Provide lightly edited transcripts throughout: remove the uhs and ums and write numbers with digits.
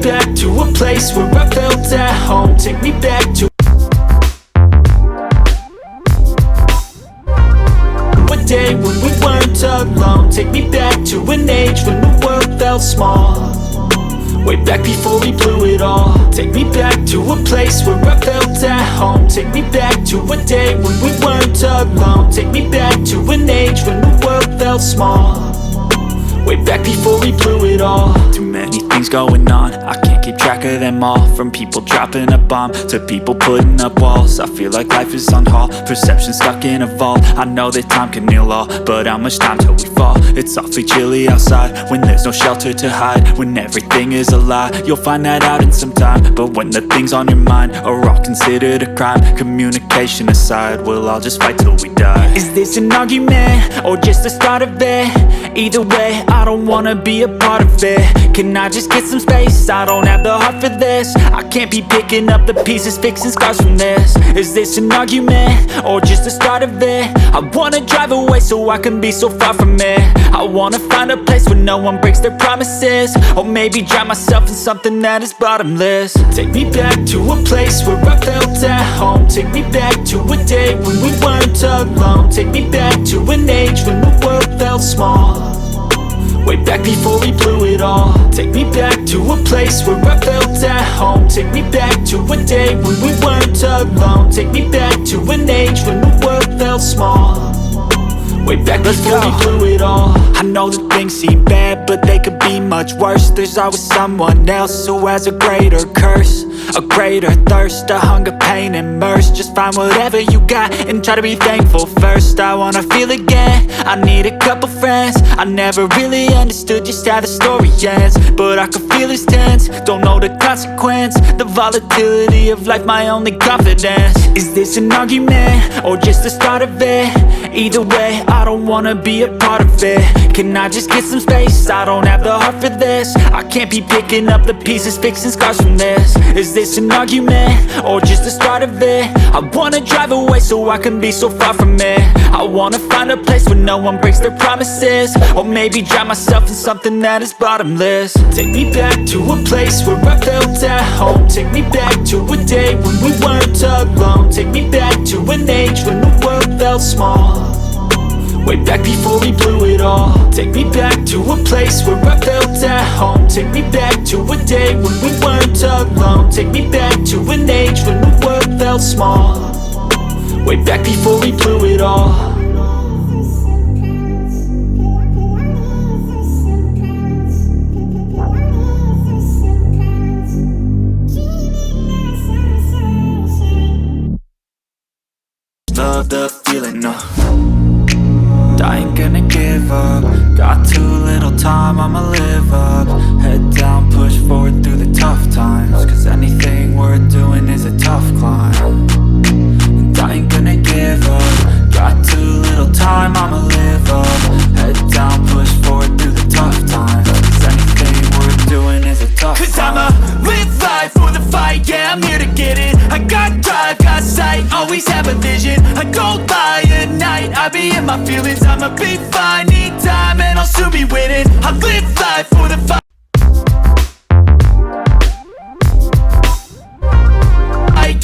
back to a place where I felt at home. Take me back to a day when we weren't alone. Take me back to an age when the world felt small, way back before we blew it all. Take me back to a place where I felt at home. Take me back to a day when we weren't alone. Take me back to an age when the world felt small, way back before we blew it all. Too many things going on, I can't keep track of them all. From people dropping a bomb to people putting up walls. I feel like life is on hold, perception stuck in a vault. I know that time can heal all, but how much time till we fall? It's awfully chilly outside when there's no shelter to hide. When everything is a lie, you'll find that out in some time. But when the things on your mind are all considered a crime, communication aside, we'll all just fight till we die. Is this an argument or just the start of it? Either way, I don't wanna be a part of it. Can I just get some space? I don't have the heart for this. I can't be picking up the pieces, fixing scars from this. Is this an argument or just the start of it? I wanna drive away so I can be so far from it. I wanna find a place where no one breaks their promises, or maybe drown myself in something that is bottomless. Take me back to a place where I felt at home. Take me back to a day when we weren't alone. Take me back to an age when the world felt small, way back before we blew it all. Take me back to a place where I felt at home. Take me back to a day when we weren't alone. Take me back to an age when the world felt small, way back before we blew it all. I know that things seem bad, but they could be much worse. There's always someone else who has a greater curse, a greater thirst, a hunger, pain, and mercy. Just find whatever you got and try to be thankful first. I wanna feel again, I need a couple friends. I never really understood just how the story ends, but I can feel it's tense, don't know the consequence. The volatility of life, my only confidence. Is this an argument or just the start of it? Either way, I don't wanna be a part of it. Can I just get some space? I don't have the heart for this. I can't be picking up the pieces, fixing scars from this. Is this an argument or just the start of it? I wanna drive away so I can be so far from it. I wanna find a place where no one breaks their promises, or maybe drown myself in something that is bottomless. Take me back to a place where I felt at home. Take me back to a day when we weren't alone. Take me back to an age when the world felt small, way back before we blew it all. Take me back to a place where I felt at home. Take me back to a day when we weren't alone. Take me back to an age when the world felt small, way back before we blew it all. Love the feeling, no, I ain't gonna give up. Got too little time, I'ma live up. Head down, push forward through the tough times, cause anything worth doing is a tough climb. And I ain't gonna give up. Got too little time, I'ma live up. Head down, push forward through the tough times, cause anything worth doing is a tough climb. Cause I'ma live life for the fight, yeah, I'm here to get it. I got drive, got sight, always have a vision. I don't lie at night, I be in my feelings. I'ma be fine, need time, and I'll soon be winning. I live life for the fight,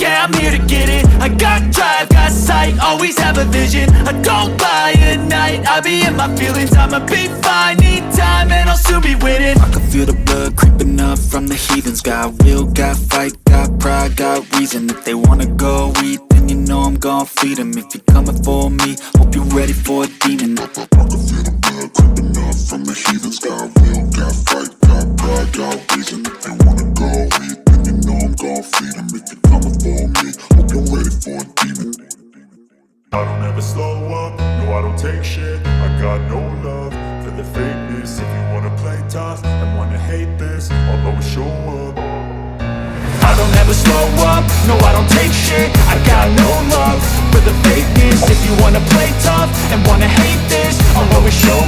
yeah, I'm here to get it. I got drive, got sight, always have a vision. I don't lie at night, I be in my feelings. I'ma be fine, need time, and I'll soon be winning. I can feel the blood creeping up from the heathens. Got will, got fight, got pride, got reason. If they wanna go eat, then you know I'm gon' feed them. If you're coming for me, hope you're ready for a demon. I can feel the blood creeping up from the heathens. Got will, got fight, got pride, got reason. If they wanna go eat, then you know I'm gon' feed them. If you're coming for me, hope you're ready for a demon. I don't ever slow up, no I don't take shit. I got no love for the fakeness. If you wanna play tough and wanna hate this, I'll always show up. I don't ever slow up, no I don't take shit. I got no love for the fakeness. If you wanna play tough and wanna hate this, I'll always show